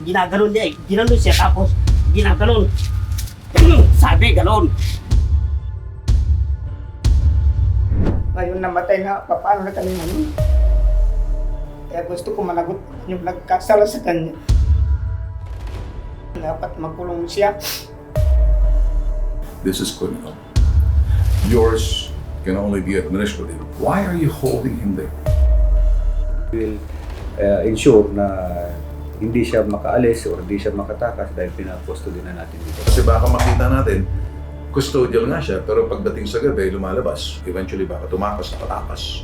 Ginaganon niya eh. Ginanon siya tapos ginaganon. Sabi, ganon. Ngayon namatay na, paano na kami ngayon? Kaya gusto ko managot yung nagkasala sa kanya. Dapat magkulong siya. This is criminal. Yours can only be administrative. Why are you holding him there? Will ensure na hindi siya makaalis o hindi siya makatakas dahil pinapostody na natin dito. Kasi baka makita natin, custodial nga siya, pero pagdating sa gabi, lumalabas. Eventually, baka tumakas na patakas.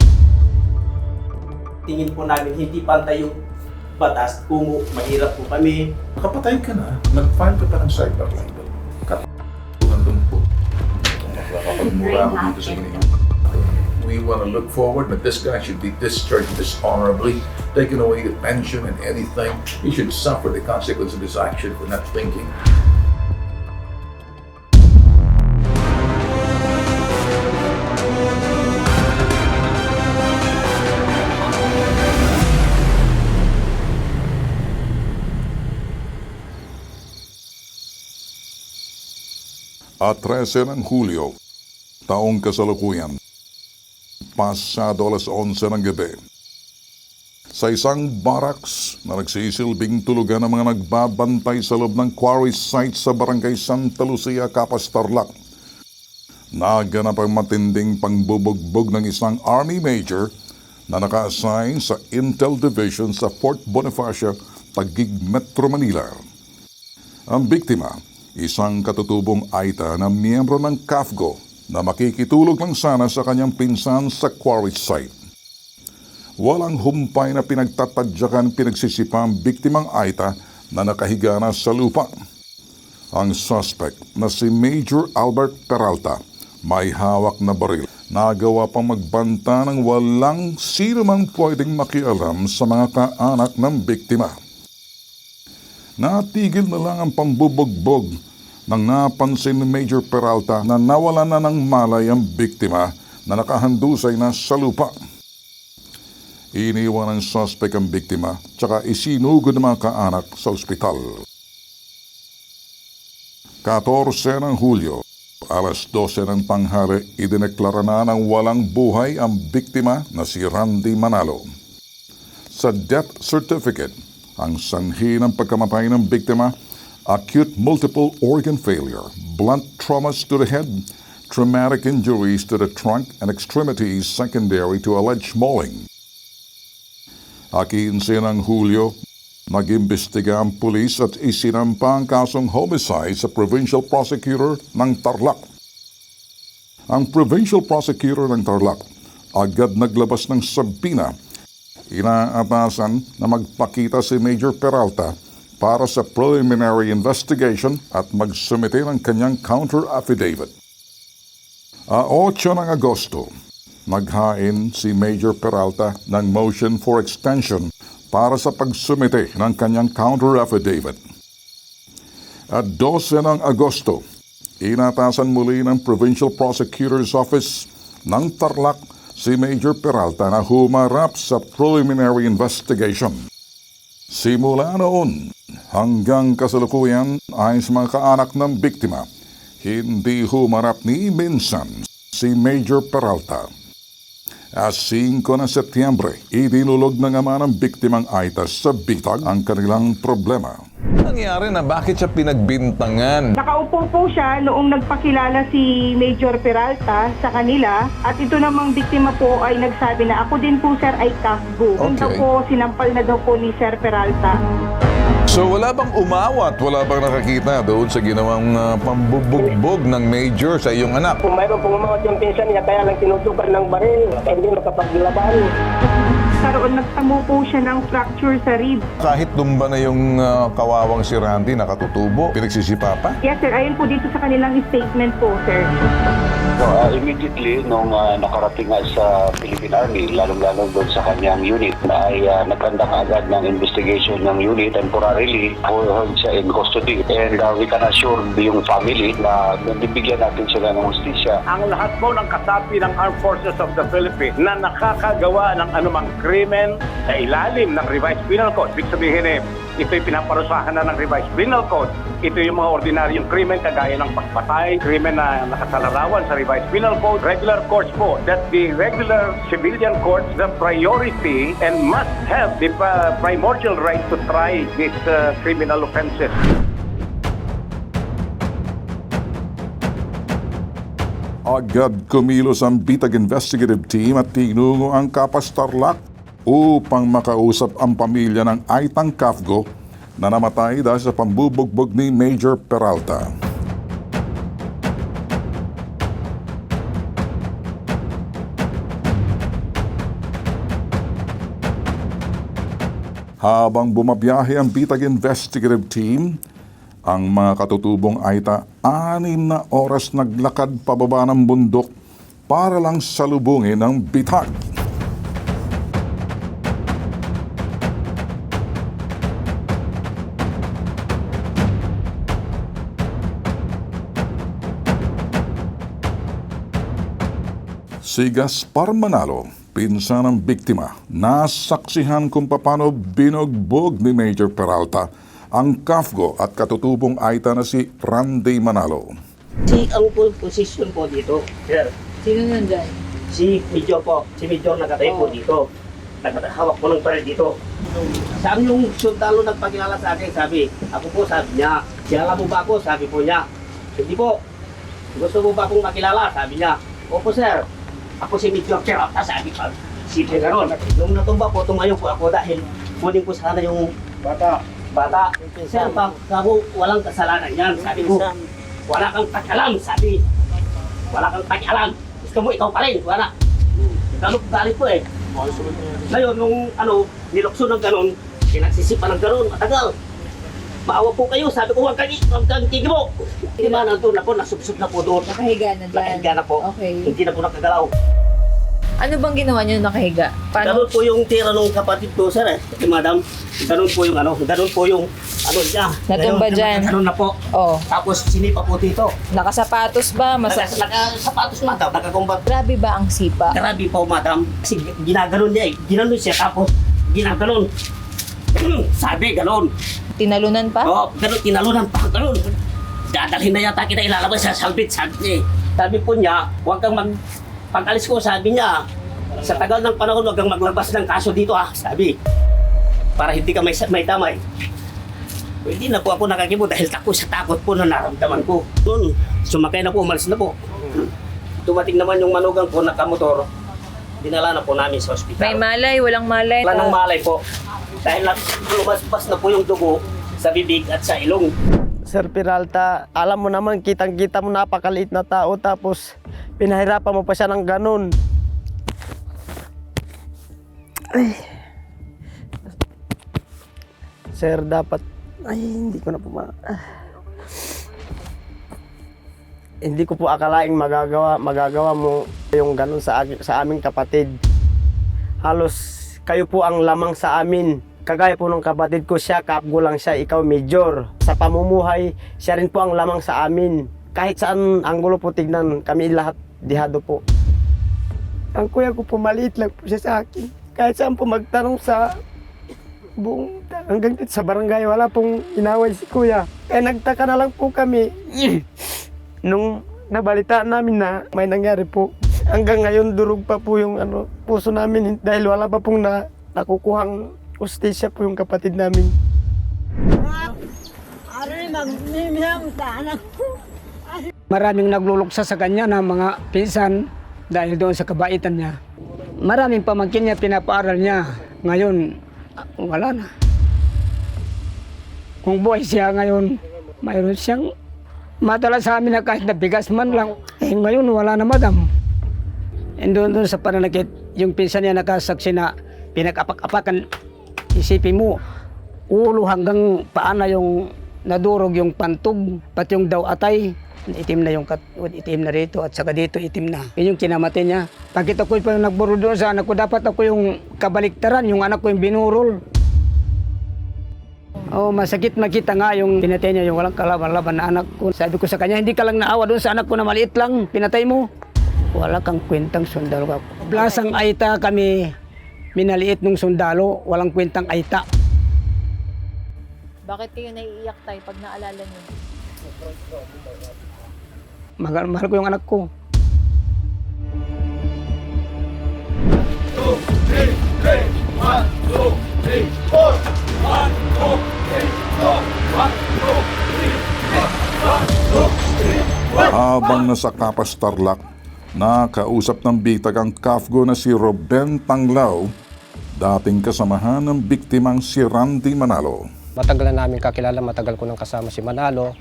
Tingin po namin hindi pantay yung batas kung mahirap po kami. Nakapatay ka na, nag-file ka pa ng cyber libel. Katuhan doon po. Nakakapagmura ako dito sa inyo. We want to look forward that this guy should be discharged dishonorably, taken away the pension and anything. He should suffer the consequence of his action for not thinking. At 13 ng Hulyo, taong kasalukuyan, pasado alas 11 ng gabi, sa isang barracks na nagsisilbing tulugan ng mga nagbabantay sa loob ng quarry site sa barangay Santa Lucia, Capas, Tarlac, naganap ang matinding pangbubugbog ng isang Army Major na naka-assign sa Intel Division sa Fort Bonifacio, Taguig, Metro Manila. Ang biktima, isang katutubong Aita na miyembro ng CAFGO na makikitulog lang sana sa kanyang pinsan sa quarry site. Walang humpay na pinagtatadyakan pinagsisipa ang biktimang Aita na nakahiga na sa lupa. Ang suspect na si Major Albert Peralta may hawak na baril. Nagawa pang magbanta ng walang sino man pwedeng makialam sa mga kaanak ng biktima. Natigil na lang ang pambubugbog nang napansin ni Major Peralta na nawala na ng malay ang biktima na nakahandusay na sa lupa. Iniwan ng suspect ang biktima tsaka isinugod ng mga kaanak sa ospital. 14 ng Hulyo, alas 12 ng tanghali, idineklara na ng walang buhay ang biktima na si Randy Manalo. Sa death certificate, ang sanhi ng pagkamatay ng biktima, acute multiple organ failure, blunt traumas to the head, traumatic injuries to the trunk and extremities secondary to alleged mauling. 15 ng Hulyo, nag-imbestiga ang pulis at isinampa ang kasong homicide sa Provincial Prosecutor ng Tarlac. Ang Provincial Prosecutor ng Tarlac agad naglabas ng sabina. Inaatasan na magpakita si Major Peralta para sa preliminary investigation at magsumite ng kanyang counter-affidavit. 8 ng Agosto, naghain si Major Peralta ng motion for extension para sa pagsumite ng kanyang counter-affidavit. At 12 ng Agosto, inatasan muli ng Provincial Prosecutor's Office ng Tarlac si Major Peralta na humarap sa preliminary investigation. Simula noon hanggang kasalukuyan ay sa mga kaanak ng biktima, hindi humarap ni minsan si Major Peralta. 5 ng Setyembre, idinulog ng ama ng biktimang Aita sa bitag ang kanilang problema. Nangyari na bakit siya pinagbintangan? Nakaupo po siya noong nagpakilala si Major Peralta sa kanila at ito namang biktima po ay nagsabi na ako din po sir ay CAFGO. Doon daw po sinampal na daw po ni Sir Peralta. So wala bang umawat? Wala bang nakakita doon sa ginawang pambubugbog ng Major sa iyong anak? Kung mayroon pong umawat yung pinsan niya, kaya lang tinutukan ng baril, hindi makapaglaban. Karoon nagtamo po siya ng fracture sa rib. Kahit tumba na yung kawawang si Randy, nakatutubo, pinagsisipa pa? Yes sir, ayon po dito sa kanilang statement po sir. So, immediately nung nakarating nga sa Philippine Army, lalong-lalo doon sa kanyang unit, ay nagkandak agad ng investigation ng unit, temporarily hold siya in custody. And we can assure yung family na bibigyan natin sila ng justisya. Ang lahat po ng kasapi ng Armed Forces of the Philippines na nakakagawa ng anumang krimen krimen sa ilalim ng Revised Penal Code. Ibig sabihin ito'y pinaparusahan na ng Revised Penal Code. Ito yung mga ordinaryong krimen kagaya ng pagpatay, krimen na nakasalarawan sa Revised Penal Code, regular courts po. That the regular civilian courts, the priority and must have the primordial right to try these criminal offenses. Agad kumilos ang Bitag Investigative Team at tinungo ang Kapas Tarlac upang makausap ang pamilya ng Aitang Cafgo na namatay dahil sa pambubugbog ni Major Peralta. Habang bumabiyahe ang Bitag Investigative Team, ang mga katutubong Aita 6 na oras naglakad pababa ng bundok para lang salubungin ang bitag. Si Gaspar Manalo, pinsan ng biktima, nasaksihan kung paano binugbog ni Major Peralta ang Cafgo at katutubong Aita na si Randy Manalo. Ang position po dito, sir. Sino nandiyan? Si Major po. Si Major nakatayo po dito. Hawak po ng baril dito. Sabi yung sundalo nagpakilala sa akin, sabi, ako po, sabi niya, kilala mo ba ako? Sabi po niya, hindi po. Gusto mo ba akong makilala? Sabi niya, opo sir. Ako si Major Peralta, sabi ko. Si Pegaron. Nung natumba po, tumayo po ako dahil kunin ko sana yung bata. Sir, ako walang kasalanan yan, sabi ko. Wala kang pakialam, sabi. Wala kang pakialam. Gusto mo, ikaw pa rin, wala. Galit po eh. Ngayon, nung nilokso ng ganon, pinagsisipan ng ganon, matagal. Maawa po kayo, sabi ko, huwag kang tigil mo. Hindi ba, nandun na po, nasubsub na po doon. Nakahiga na dyan. Nakahiga na po. Okay. Hindi na po nakagalaw. Ano bang ginawa niyo nakahiga? Ganun po yung tira ng kapatid ko, sir eh. Madam, ganun po yung niya. Natumba dyan. Ganun na po. Oh. Tapos sinipa po dito. Nakasapatos ba? Nakasapatos, madam. Nakakumbat. Grabe ba ang sipa? Grabe po, madam. Kasi ginaganon niya eh. Ginanon siya, tapos ginaganon. Sabi, ganon. Tinalunan pa? Oo, ganon, tinalunan pa, ganon. Dadalhin na yata kita ilalabas sa salbit, sabi niya eh. Sabi po niya, huwag kang pag-alis ko, sabi niya, sa tagal ng panahon, huwag kang maglabas ng kaso dito sabi. Para hindi ka may damay. Hindi na po ako nakakibo dahil sa takot po na naramdaman ko. Noon, sumakay na po, umalis na po. Dumating naman yung manugang po, nakamotor. Dinala na po namin sa ospital. May malay, walang malay. Wala nang malay po. Dahil lumaspas na po yung dugo sa bibig at sa ilong. Sir Peralta, alam mo naman, kitang-kita mo napakaliit na tao tapos pinahirapan mo pa siya ng ganun. Ay. Sir, dapat... Ay, hindi ko na po Hindi ko po akalaing magagawa mo yung ganun sa aming kapatid. Halos kayo po ang lamang sa amin. Kagaya po ng kapatid ko, siya, Cafgo lang siya, ikaw Major. Sa pamumuhay, siya rin po ang lamang sa amin. Kahit saan anggulo po tignan, kami lahat dihado po. Ang kuya ko po, maliit lang po siya sa akin. Kahit saan po magtanong sa buong, hanggang dito sa barangay, wala pong inaway si kuya. Kaya nagtaka na lang po kami. Nung nabalitaan namin na may nangyari po, hanggang ngayon durog pa po yung puso namin dahil wala pa pong nakukuhang ustisya po yung kapatid namin. Maraming nagluluksa sa kanya ng mga pinsan dahil doon sa kabaitan niya. Maraming pamangkin niya, pinapaaral niya. Ngayon, wala na. Kung buhay siya ngayon, mayroon siyang madala sa amin na kahit na bigas man lang. Ngayon, wala na, madam. And doon sa pananakit, yung pinsan niya nakasaksi na pinag-apak-apakan. Isipin mo, ulo hanggang paa na yung nadurog yung pantog, pati yung daw atay, itim na yung itim na rito at saka dito itim na. Yun yung kinamatay niya. Pagkita ko pa yung nagburo doon sa anak ko, dapat ako yung kabaliktaran, yung anak ko yung binurol. Oh, masakit makita nga yung pinatay niya, yung walang kalaban-laban na anak ko. Sabi ko sa kanya, hindi ka lang naawa doon sa anak ko na maliit lang, pinatay mo. Wala kang kwentang sundalo ka. Blasang Aita kami, minaliit nung sundalo, walang kwentang aita. Bakit kayo naiiyak tayo pag naalala niyo? Mahal ko yung anak ko. Habang nasa Kapas Tarlac, nakausap ng bitag ang Kafgo na si Ruben Tanglao, dating kasamahan ng biktimang si Randy Manalo. Matagal na namin kakilala, matagal ko nang kasama si Manalo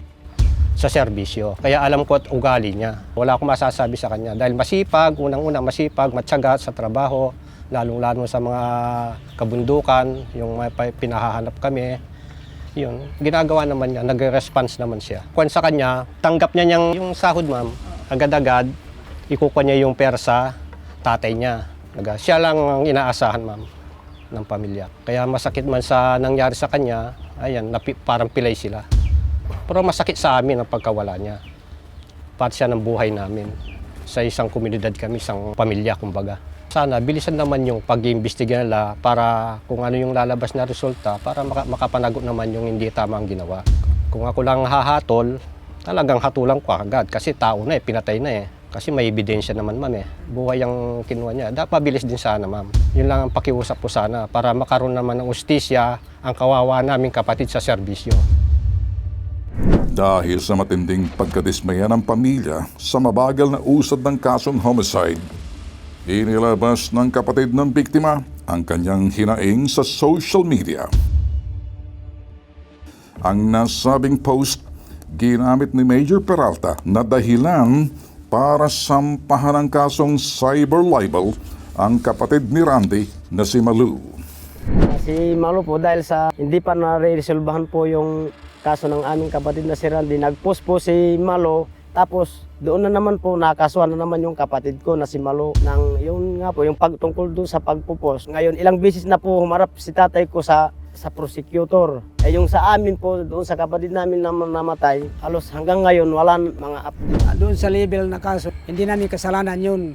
sa serbisyo. Kaya alam ko at ugali niya. Wala akong masasabi sa kanya dahil masipag, unang-una masipag, matyaga sa trabaho, lalong-lalo sa mga kabundukan, yung pinahahanap kami. Yun, ginagawa naman niya, nag-response naman siya. Kung sa kanya, tanggap niya yung sahod, ma'am, agad-agad, ikukuha niya yung pera sa tatay niya. Siya lang ang inaasahan, ma'am, ng pamilya. Kaya masakit man sa nangyari sa kanya, ayan, parang pilay sila. Pero masakit sa amin ang pagkawala niya. Part siya ng buhay namin. Sa isang komunidad kami, isang pamilya, kumbaga. Sana bilisan naman yung pag-iimbestiga nila para kung ano yung lalabas na resulta para makapanagot naman yung hindi tama ang ginawa. Kung ako lang hahatol, talagang hatulang ko agad kasi tao na pinatay na Kasi may ebidensya naman, ma'am Buhay ang kinuha niya. Dapat mabilis din sana, ma'am. Yun lang ang pakiusap ko sana para makaroon naman ng ustisya ang kawawa naming kapatid sa serbisyo. Dahil sa matinding pagkadismaya ng pamilya sa mabagal na usad ng kasong homicide, inilabas ng kapatid ng biktima ang kanyang hinaing sa social media. Ang nasabing post, ginamit ni Major Peralta na dahilan para sampahan ng kasong cyber libel ang kapatid ni Randy na si Malu. Si Malu po dahil sa hindi pa na-resolbahan po yung kaso ng aming kapatid na si Randy, nag-post po si Malu. Tapos doon na naman po nakasuhan na naman yung kapatid ko na si Malu ng yun nga po yung pagtungkol doon sa pagpupos. Ngayon ilang beses na po humarap si tatay ko sa prosecutor. Yung sa amin po doon sa kapatid namin na namatay, halos hanggang ngayon wala mga update. Doon sa level na kaso, hindi namin kasalanan yun.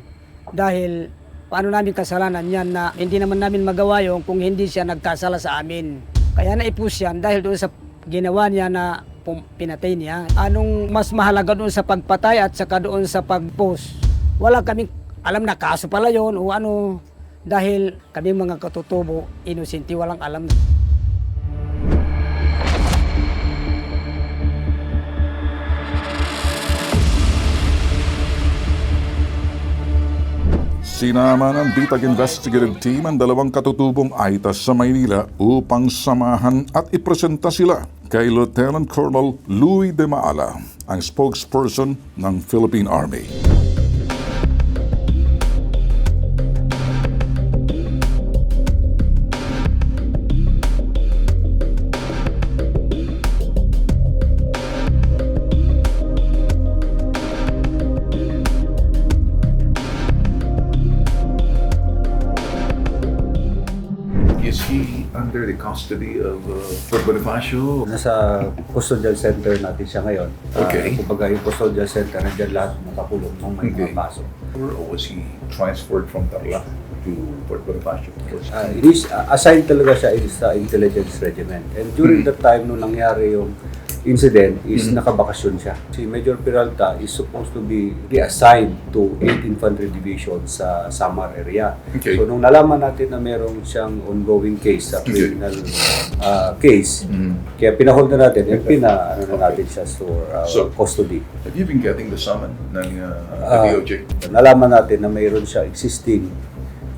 Dahil paano namin kasalanan yan na hindi naman namin magawa yun kung hindi siya nagkasala sa amin. Kaya naipus yan dahil doon sa ginawa niya na pinatay niya. Anong mas mahalaga doon sa pagpatay at saka doon sa pagpost? Wala kaming alam na kaso pala yun o ano. Dahil kami mga katutubo, inosente, walang alam. Sinama ng Bitag Investigative Team ang dalawang katutubong Aitas sa Maynila upang samahan at ipresenta sila kay Lieutenant Colonel Louis de Maala, ang spokesperson ng Philippine Army. Is he under the custody of Fort Bonifacio? Nasa custodial center natin siya ngayon. Okay. Kumbaga yung custodial center, nandiyan lahat nakakulong ng may mga kaso. Or was he transferred from Tarlac to Fort Bonifacio? Assigned talaga siya sa intelligence regiment. And during that time, nung nangyari yung incident, is nakabakasyon siya. Si Major Peralta is supposed to be reassigned to 8th Infantry Division sa Samar area. Okay. So nung nalaman natin na meron siyang ongoing case sa criminal case, kaya pinahold na natin and na natin siya for custody. Have you been getting the summon ng DOJ? Nalaman natin na mayroon siya existing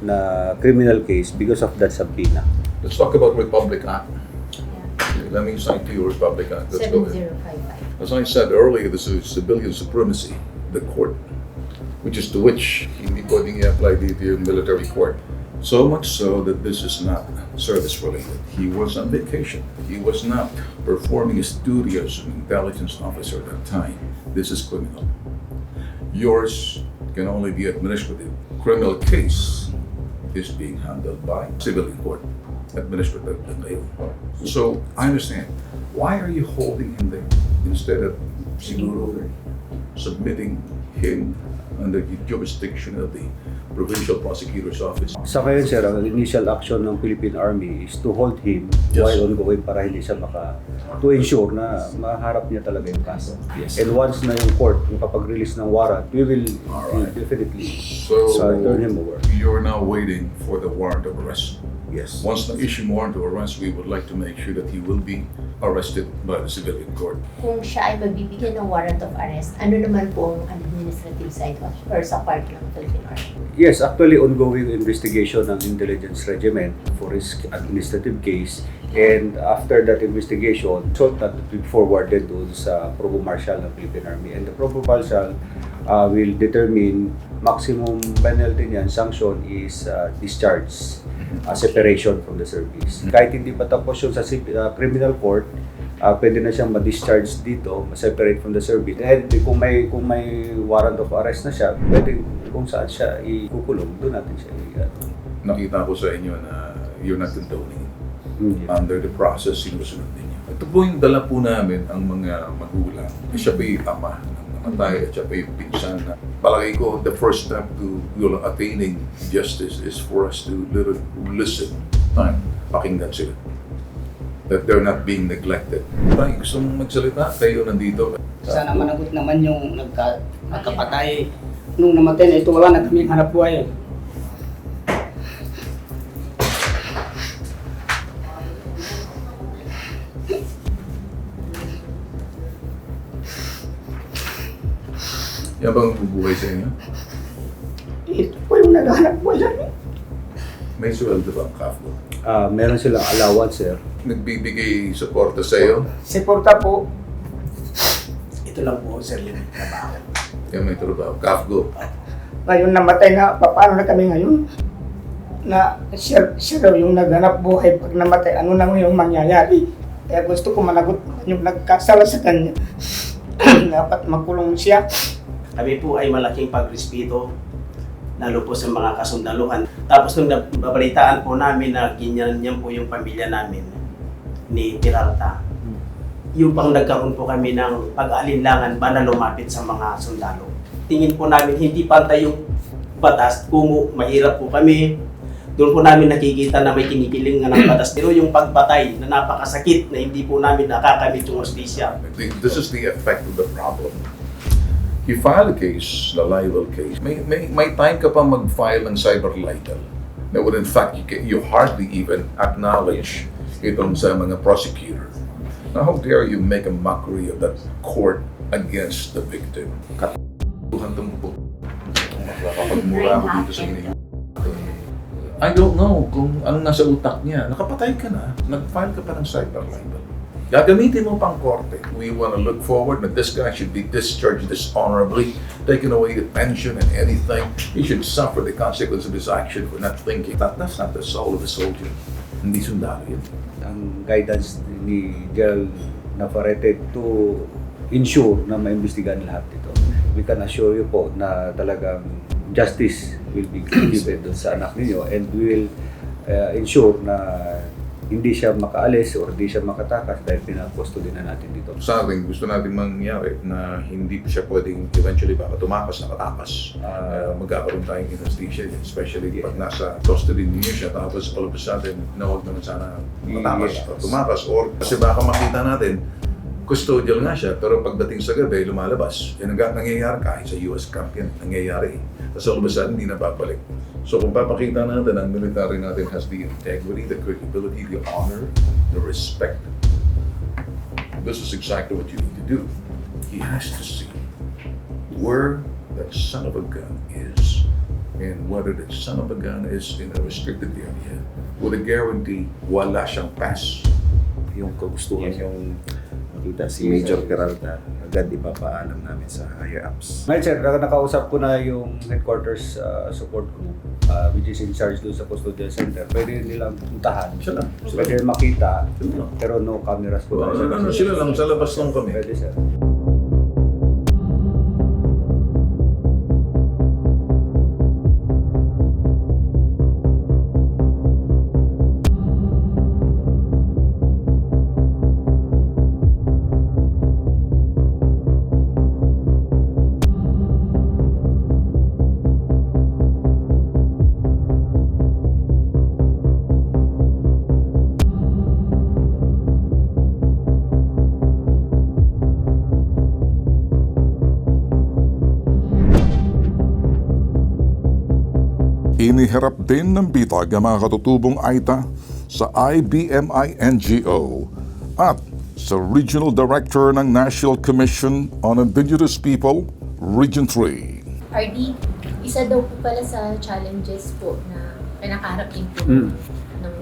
na criminal case because of that subpoena. Let's talk about Republic Act. Let me cite to you Republic Act. Let's go ahead. 7055. As I said earlier, this is civilian supremacy, the court, which is to which hindi pwedeng i-apply dito yung military court. So much so that this is not service-related. He was on vacation. He was not performing his duty as an intelligence officer at that time. This is criminal. Yours can only be administrative. Criminal case is being handled by civilian court, administrative and So I understand. Why are you holding him there instead of siguro submitting him under the jurisdiction of the provincial prosecutor's office. Sa ngayon, sir, ang initial action ng Philippine Army is to hold him while ongoing para hindi siya to ensure na maharap niya talaga yung kaso. Yes. And once na yung court, yung kapag-release ng warrant, we will definitely turn him over. You're now waiting for the warrant of arrest. Yes. Once na-issue warrant of arrest, we would like to make sure that he will be arrested by the civilian court. Kung siya ay magbibigyan ng warrant of arrest, ano naman po ang administrative side or sa part ng Philippine Army? Yes, actually ongoing investigation ng intelligence regiment for his administrative case, and after that investigation, result that will be forwarded doon sa Provo Marshal ng Philippine Army, and the Provo Marshal will determine maximum penalty niyan, sanction is discharge, separation from the service. Kahit hindi pa tapos yun sa criminal court, pwede na siyang ma-discharge dito, ma-separate from the service. And kung may warrant of arrest na siya, pwede kung saan siya ikukulong, doon natin siya Nakita ko sa inyo na you're not condoning under the process sinusunod ninyo. Ito po yung dala po namin ang mga magulang. Siya pa yung ama ng namatay at siya pa yung pinsan na palagay ko the first step to attaining justice is for us to listen. Pakinggan sila. That they're not being neglected. Tay, gusto mong magsalita? Kayo nandito. Sana managot naman yung nagkapatay. Nung namatay na ito, wala na kaming hanap buhay. Yan bang bubuhay sa inyo? Ito po yung naghanap buhay namin. May sweldo ba ang CAFGO? Meron silang allowance, sir. Nagbibigay suporta sa iyo? Suporta po. Ito lang po, sir, yung trabaho. Yan may trabaho. CAFGO. Ngayon namatay na, paano na kami ngayon? Na siya daw yung naghanap buhay pag namatay, ano na yung mangyayari? Kaya gusto ko managot yung nagkasala sa kanya. Dapat magkulong siya. Kami po ay malaking pagrespeto, lalo po sa mga kasundaluhan. Tapos nung nabalitaan po namin na ganyan po yung pamilya namin ni Peralta, yung pang nagkaroon po kami ng pag-aalinlangan ba na lumapit sa mga sundalo. Tingin po namin hindi pantay yung batas, kung mahirap po kami, doon po namin nakikita na may kinikiling ng batas. Pero yung pagpatay na napakasakit na hindi po namin nakakamit yung hustisya. This is the effect of the problem. You file a case, the libel case, may time ka pa mag-file ng cyber libel. Na would in fact, you hardly even acknowledge itong sa mga prosecutor. Now, how dare you make a mockery of that court against the victim? Katuhan tong po. Makakapagmura ako dito sa inyo. I don't know kung ang nasa utak niya. Nakapatay ka na, nag-file ka pa ng cyber libel. Gagamitin mo pang korte. We want to look forward that this guy should be discharged dishonorably, taken away the pension and anything. He should suffer the consequence of his action for not thinking. That's not the soul of a soldier. Hindi sundalo yun. Ang guidance ni General Navarrete to ensure na maimbestigahan lahat ito. We can assure you po na talagang justice will be given doon sa anak ninyo, and we will ensure na hindi siya makaalis or hindi siya makatakas dahil pinag-custody na natin dito. Sa akin, gusto natin mangyari na hindi siya pwedeng eventually baka tumakas, nakatakas. Magkakaroon tayong anesthesia, especially pag nasa custody ninyo siya, tapos all of a sudden, na huwag naman sana matakas o tumakas. Or kasi baka makita natin, custodial nga siya, pero pagdating sa gabi, lumalabas. Yan ang nangyayari kahit sa US camp yan, nangyayari. Tapos all of a sudden, hindi na babalik. So kung papakita natin, ang military natin has the integrity, the credibility, the honor, the respect. This is exactly what you need to do. He has to see where that son of a gun is, and whether that son of a gun is in a restricted area with a guarantee wala siyang pass. Yung kagustuhan yung makita si Major Peralta, agad ipapaalam namin sa higher ups. Ngayon sir, nakausap ko na yung headquarters support group, which is in charge doon sa custodial center. Pwede nilang puntahan. Sila lang. Pwede makita, pero no cameras po. Sila lang, sa labas lang kami. Pwede sir. iniharap din ng bitag ang mga katutubong AITA sa IBMI NGO at sa Regional Director ng National Commission on Indigenous People, Region 3. RD, isa daw po pala sa challenges po na pinakaharap din po ng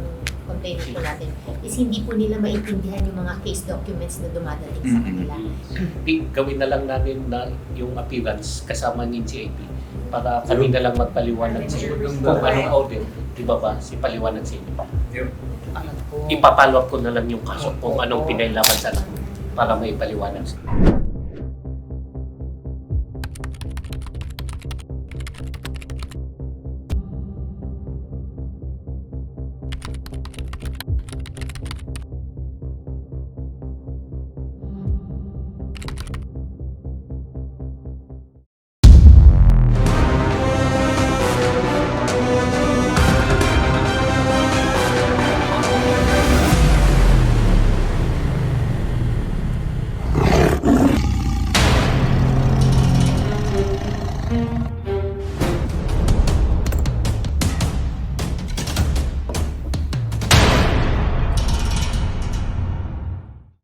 complainant po natin is hindi po nila maintindihan yung mga case documents na dumadating sa kanila. Gawin na lang namin na yung appearance kasama ng NCAP para kami na lang magpaliwanag sa inyo kung anong audit, di ba ba, si paliwanag sa inyo. Ipapalwap ko na lang yung kaso kung anong pinailaman sa namin para may paliwanag sa inyo.